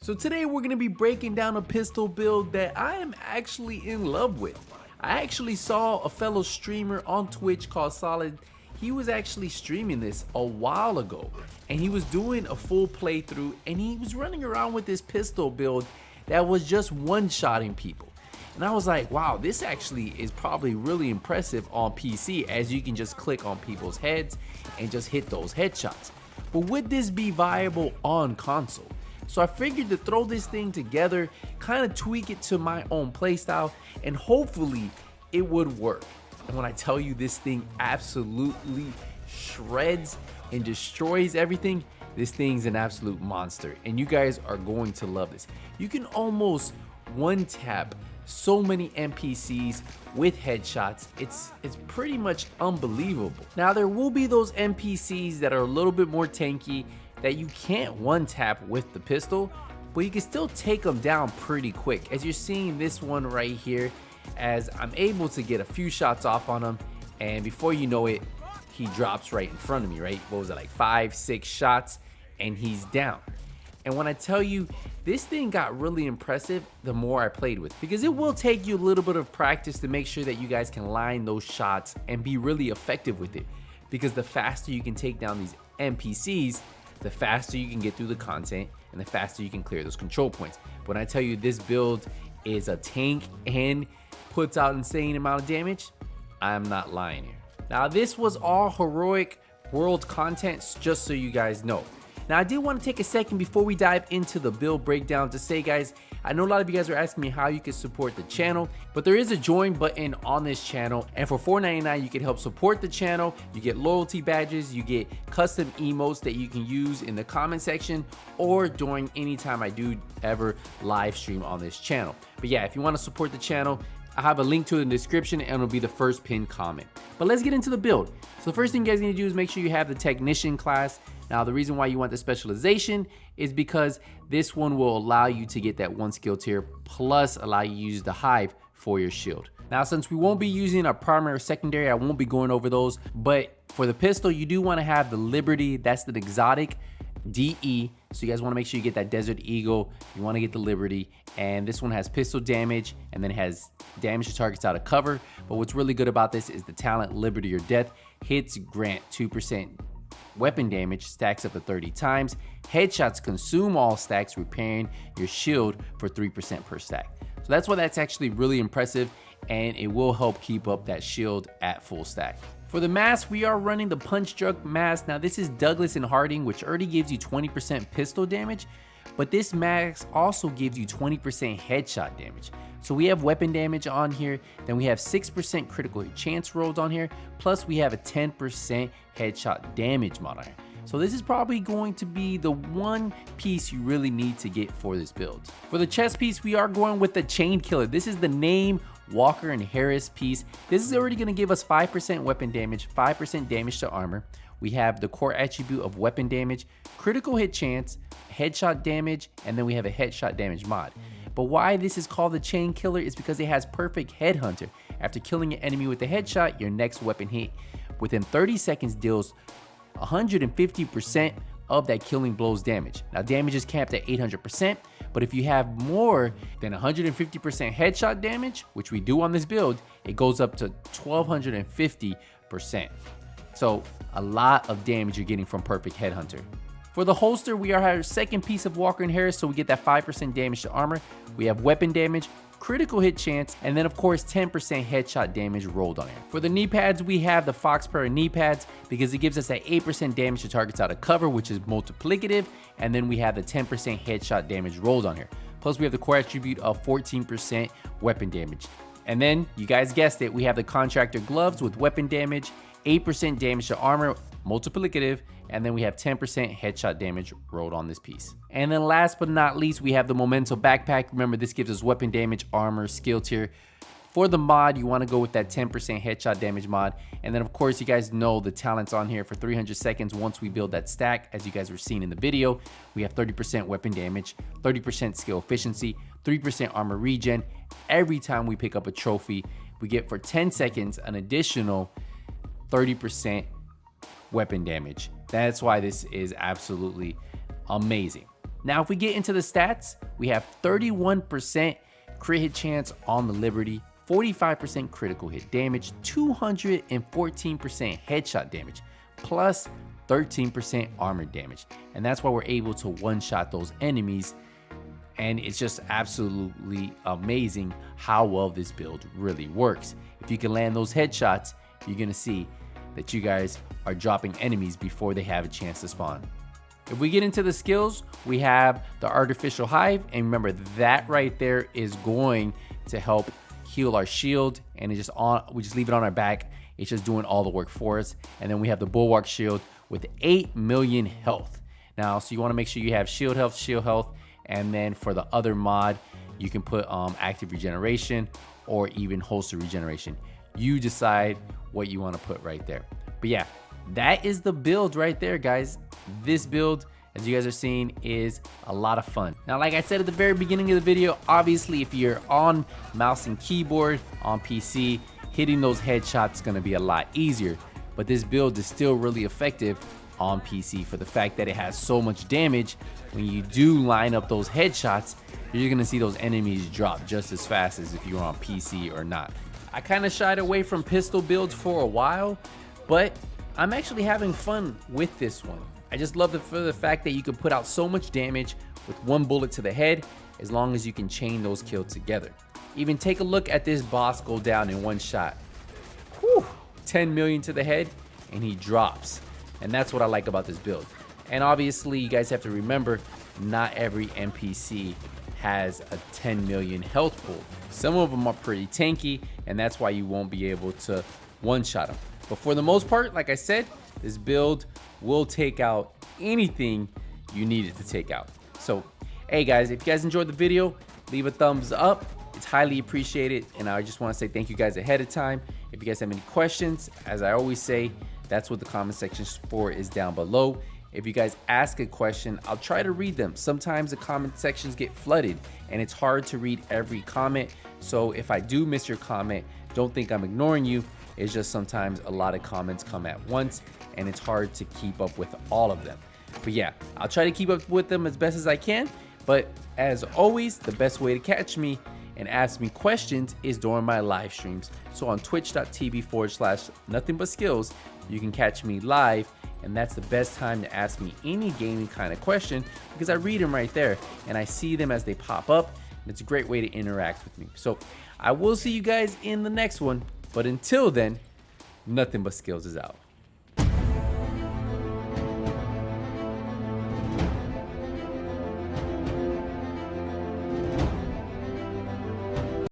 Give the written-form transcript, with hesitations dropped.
So today we're going to be breaking down a pistol build that I am actually in love with. I actually saw a fellow streamer on Twitch called Solid. He was actually streaming this a while ago and he was doing a full playthrough and he was running around with this pistol build that was just one-shotting people. And I was like, wow, this actually is probably really impressive on PC, as you can just click on people's heads and just hit those headshots. But would this be viable on console? So I figured to throw this thing together, kind of tweak it to my own playstyle, and hopefully it would work. And when I tell you this thing absolutely shreds and destroys everything, this thing's an absolute monster. And you guys are going to love this. You can almost one-tap so many NPCs with headshots. It's pretty much unbelievable. Now there will be those NPCs that are a little bit more tanky that you can't one tap with the pistol, but you can still take them down pretty quick. As you're seeing this one right here, as I'm able to get a few shots off on him, and before you know it, he drops right in front of me, right? What was it, like 5-6 shots and he's down. And when I tell you, this thing got really impressive the more I played with, because it will take you a little bit of practice to make sure that you guys can line those shots and be really effective with it. Because the faster you can take down these NPCs, the faster you can get through the content and the faster you can clear those control points. But when I tell you this build is a tank and puts out insane amount of damage, I'm not lying here. Now this was all heroic world content, just so you guys know. Now I did want to take a second before we dive into the build breakdown to say, guys, I know a lot of you guys are asking me how you can support the channel, but there is a join button on this channel, and for $4.99 you can help support the channel. You get loyalty badges, you get custom emotes that you can use in the comment section or during any time I do ever live stream on this channel. But yeah, if you want to support the channel, I have a link to it in the description and it'll be the first pinned comment. But let's get into the build. So the first thing you guys need to do is make sure you have the technician class. Now the reason why you want the specialization is because this one will allow you to get that one skill tier, plus allow you to use the hive for your shield. Now since we won't be using our primary or secondary, I won't be going over those, but for the pistol you do want to have the Liberty. That's the exotic DE, so you guys want to make sure you get that Desert Eagle. You want to get the Liberty, and this one has pistol damage and then it has damage to targets out of cover. But what's really good about this is the talent Liberty or Death. Hits grant 2% weapon damage, stacks up to 30 times. Headshots consume all stacks, repairing your shield for 3% per stack. So that's why that's actually really impressive, and it will help keep up that shield at full stack. For the mask, we are running the Punch Drunk mask. Now this is Douglas and Harding, which already gives you 20% pistol damage, but this mask also gives you 20% headshot damage. So we have weapon damage on here, then we have 6% critical hit chance rolls on here, plus we have a 10% headshot damage mod on here. So this is probably going to be the one piece you really need to get for this build. For the chest piece, we are going with the Chain Killer. This is the name Walker and Harris piece. This is already going to give us 5% weapon damage, 5% damage to armor. We have the core attribute of weapon damage, critical hit chance, headshot damage, and then we have a headshot damage mod. But why this is called the Chain Killer is because it has perfect headhunter. After killing an enemy with a headshot, your next weapon hit within 30 seconds deals 150% of that killing blow's damage. Now damage is capped at 800%, but if you have more than 150% headshot damage, which we do on this build, it goes up to 1250%. So a lot of damage you're getting from perfect headhunter. For the holster, we are our second piece of Walker and Harris, so we get that 5% damage to armor. We have weapon damage, critical hit chance, and then of course 10% headshot damage rolled on it. For the knee pads, we have the Fox Para knee pads because it gives us that 8% damage to targets out of cover, which is multiplicative, and then we have the 10% headshot damage rolled on here. Plus we have the core attribute of 14% weapon damage. And then, you guys guessed it, we have the Contractor gloves with weapon damage, 8% damage to armor, multiplicative, and then we have 10% headshot damage rolled on this piece. And then last but not least, we have the Memento backpack. Remember, this gives us weapon damage, armor, skill tier. For the mod, you want to go with that 10% headshot damage mod. And then of course, you guys know the talents on here for 300 seconds. Once we build that stack, as you guys were seeing in the video, we have 30% weapon damage, 30% skill efficiency, 3% armor regen. Every time we pick up a trophy, we get for 10 seconds an additional 30% weapon damage. That's why this is absolutely amazing. Now, if we get into the stats, we have 31% crit hit chance on the Liberty, 45% critical hit damage, 214% headshot damage, plus 13% armor damage. And that's why we're able to one-shot those enemies. And it's just absolutely amazing how well this build really works. If you can land those headshots, you're gonna see that you guys are dropping enemies before they have a chance to spawn. If we get into the skills, we have the Artificial Hive, and remember that right there is going to help heal our shield, and we just leave it on our back. It's just doing all the work for us. And then we have the Bulwark Shield with 8 million health. Now, so you want to make sure you have shield health, and then for the other mod, you can put active regeneration or even holster regeneration. You decide what you want to put right there. But yeah, that is the build right there, guys. This build, as you guys are seeing, is a lot of fun. Now, like I said at the very beginning of the video, obviously if you're on mouse and keyboard on PC, hitting those headshots is going to be a lot easier. But this build is still really effective on PC for the fact that it has so much damage. When you do line up those headshots, you're going to see those enemies drop just as fast as if you were on PC or not. I kind of shied away from pistol builds for a while, but I'm actually having fun with this one. I just love for the fact that you can put out so much damage with one bullet to the head as long as you can chain those kills together. Even take a look at this boss go down in one shot. Whew, 10 million to the head and he drops. And that's what I like about this build. And obviously you guys have to remember, not every NPC has a 10 million health pool. Some of them are pretty tanky, and that's why you won't be able to one-shot them. But for the most part, like I said, this build will take out anything you need it to take out. So, hey guys, if you guys enjoyed the video, leave a thumbs up. It's highly appreciated, and I just want to say thank you guys ahead of time. If you guys have any questions, as I always say, that's what the comment section for is down below. If you guys ask a question, I'll try to read them. Sometimes the comment sections get flooded and it's hard to read every comment. So if I do miss your comment, don't think I'm ignoring you. It's just sometimes a lot of comments come at once and it's hard to keep up with all of them. But yeah, I'll try to keep up with them as best as I can. But as always, the best way to catch me and ask me questions is during my live streams. So on twitch.tv/nothingbutkills, you can catch me live, and that's the best time to ask me any gaming kind of question because I read them right there and I see them as they pop up, and it's a great way to interact with me. So I will see you guys in the next one, but until then, Nothing But Skills is out.